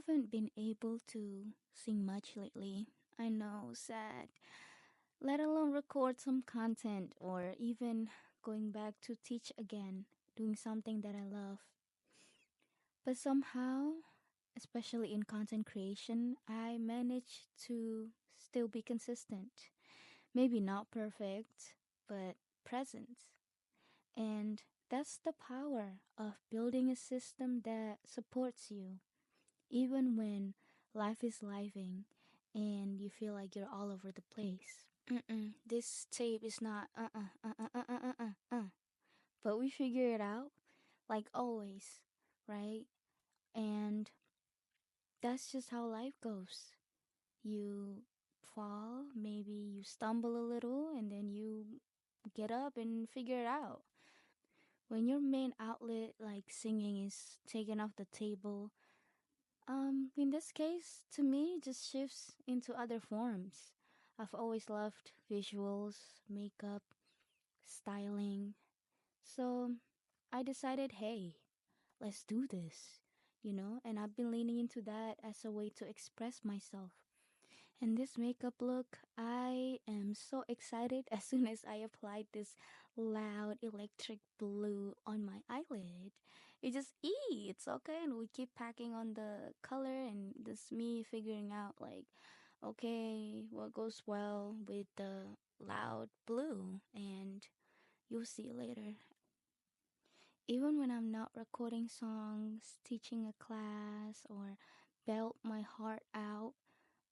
haven't been able to sing much lately. I know, sad. Let alone record some content or even going back to teach again, doing something that I love. But somehow, especially in content creation, I manage to still be consistent. Maybe not perfect, but present. And that's the power of building a system that supports you, even when life is living and you feel like you're all over the place. This tape is not but we figure it out like always, right? And that's just how life goes. You fall, maybe you stumble a little, and then you get up and figure it out. When your main outlet, like singing, is taken off the table, in this case, to me, it just shifts into other forms. I've always loved visuals, makeup, styling. So I decided, hey, let's do this, and I've been leaning into that as a way to express myself. And this makeup look, I am so excited as soon as I applied this loud electric blue on my eyelid. It just it's okay, and we keep packing on the color, and this me figuring out like, okay, what goes well with the loud blue, and you'll see later. Even when I'm not recording songs, teaching a class, or belt my heart out,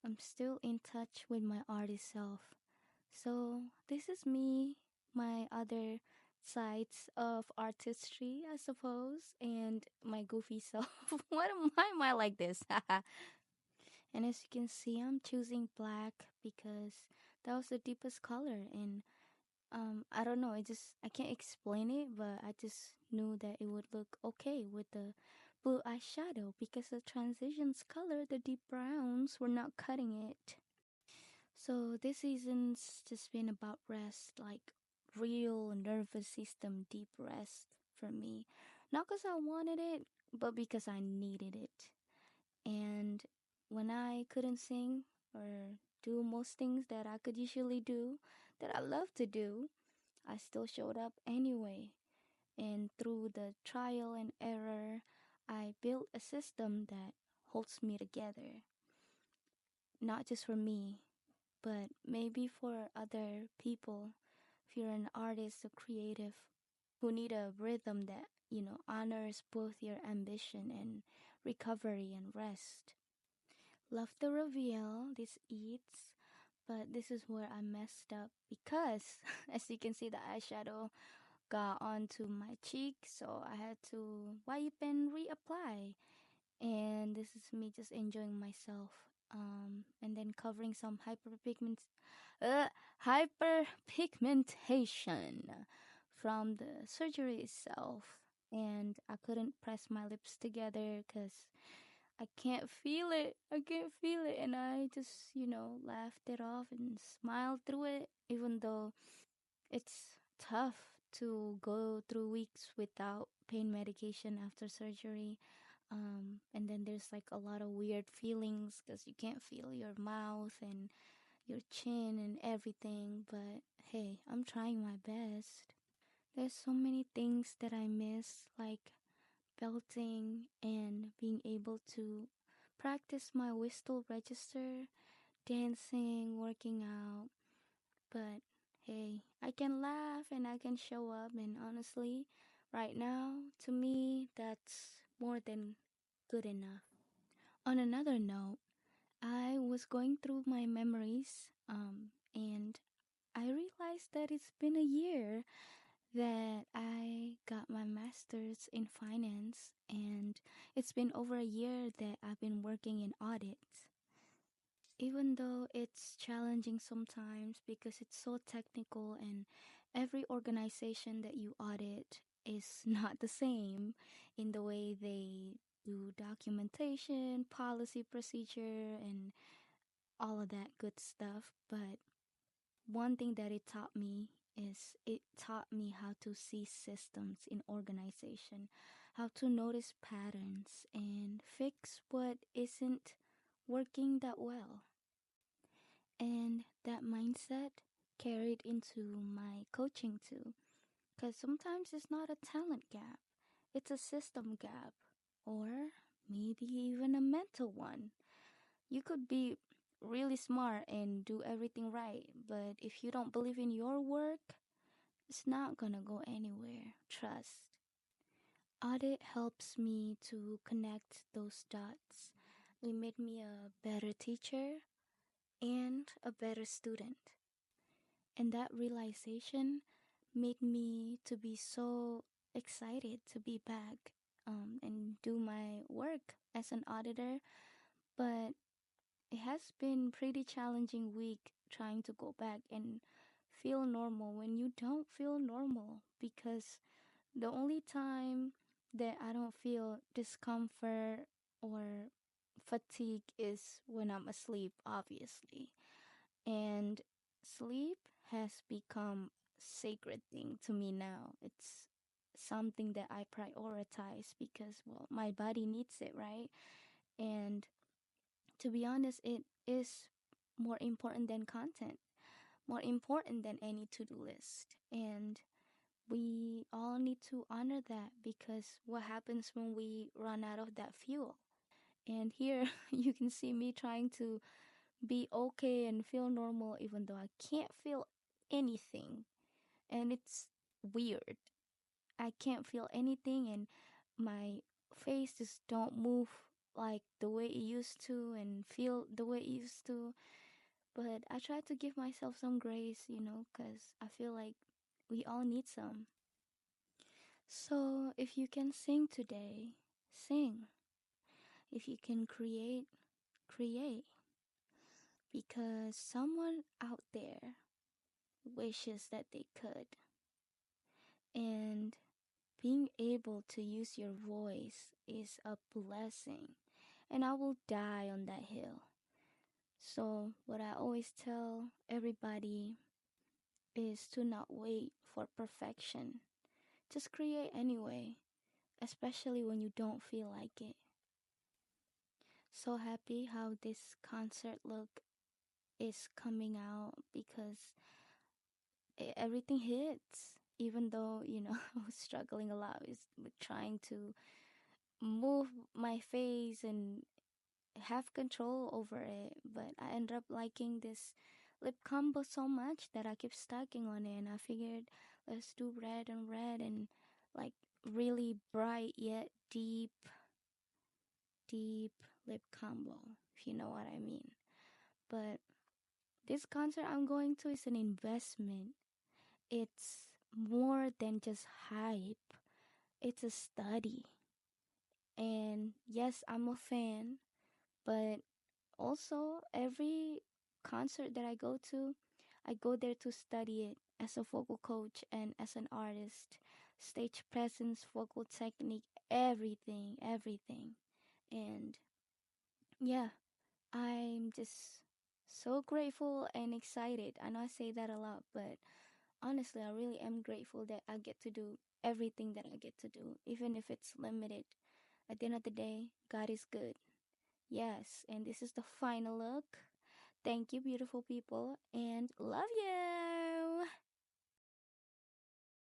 I'm still in touch with my artist self. So, this is me, my other sides of artistry, I suppose, and my goofy self. Why am I like this? And as you can see, I'm choosing black because that was the deepest color. And I don't know, I can't explain it, but I just knew that it would look okay with the blue eyeshadow because the transitions color, the deep browns, were not cutting it. So this season's just been about rest, like real nervous system deep rest for me. Not because I wanted it, but because I needed it. And when I couldn't sing or do most things that I could usually do, that I love to do, I still showed up anyway. And through the trial and error, I built a system that holds me together. Not just for me, but maybe for other people. If you're an artist or creative who need a rhythm that, honors both your ambition and recovery and rest. Love the reveal, this eats, but this is where I messed up because, as you can see, the eyeshadow got onto my cheek, so I had to wipe and reapply. And this is me just enjoying myself. And then covering some uh, hyperpigmentation from the surgery itself. And I couldn't press my lips together because I can't feel it. I can't feel it. And I just, laughed it off and smiled through it, even though it's tough to go through weeks without pain medication after surgery. And then there's like a lot of weird feelings because you can't feel your mouth and your chin and everything. But hey, I'm trying my best. There's so many things that I miss, like belting and being able to practice my whistle register, dancing, working out. But hey, I can laugh and I can show up, and honestly, right now, to me, that's more than good enough. On another note, I was going through my memories, and I realized that it's been a year that I got my master's in finance, and it's been over a year that I've been working in audit. Even though it's challenging sometimes because it's so technical and every organization that you audit is not the same in the way they do documentation, policy procedure, and all of that good stuff. But one thing that it taught me is it taught me how to see systems in organization, how to notice patterns and fix what isn't working that well. And that mindset carried into my coaching too. Because sometimes it's not a talent gap, it's a system gap, or maybe even a mental one. You could be really smart and do everything right, but if you don't believe in your work, it's not gonna go anywhere. Trust. Audit helps me to connect those dots. It made me a better teacher and a better student. And that realization made me to be so excited to be back and do my work as an auditor. But it has been pretty challenging week trying to go back and feel normal when you don't feel normal, because the only time that I don't feel discomfort or fatigue is when I'm asleep, obviously. And sleep has become sacred thing to me now. It's something that I prioritize because, well, my body needs it, right? And to be honest, it is more important than content, more important than any to-do list. And we all need to honor that, because what happens when we run out of that fuel? And here you can see me trying to be okay and feel normal even though I can't feel anything. And it's weird. I can't feel anything, and my face just don't move like the way it used to and feel the way it used to. But I try to give myself some grace, because I feel like we all need some. So if you can sing today, sing. If you can create, create. Because someone out there wishes that they could. And being able to use your voice is a blessing. And I will die on that hill. So, what I always tell everybody is to not wait for perfection. Just create anyway, especially when you don't feel like it. So happy how this concert look is coming out, because everything hits. Even though, I was struggling a lot with trying to move my face and have control over it. But I ended up liking this lip combo so much that I kept stacking on it. And I figured, let's do red and red, and like really bright yet deep lip combo, if you know what I mean. But this concert I'm going to is an investment. It's more than just hype, it's a study. And yes, I'm a fan, but also every concert that I go to, I go there to study it as a vocal coach and as an artist. Stage presence, vocal technique, everything. And yeah, I'm just so grateful and excited. I know I say that a lot, but honestly, I really am grateful that I get to do everything that I get to do, even if it's limited. At the end of the day, God is good. Yes, and this is the final look. Thank you, beautiful people, and love you.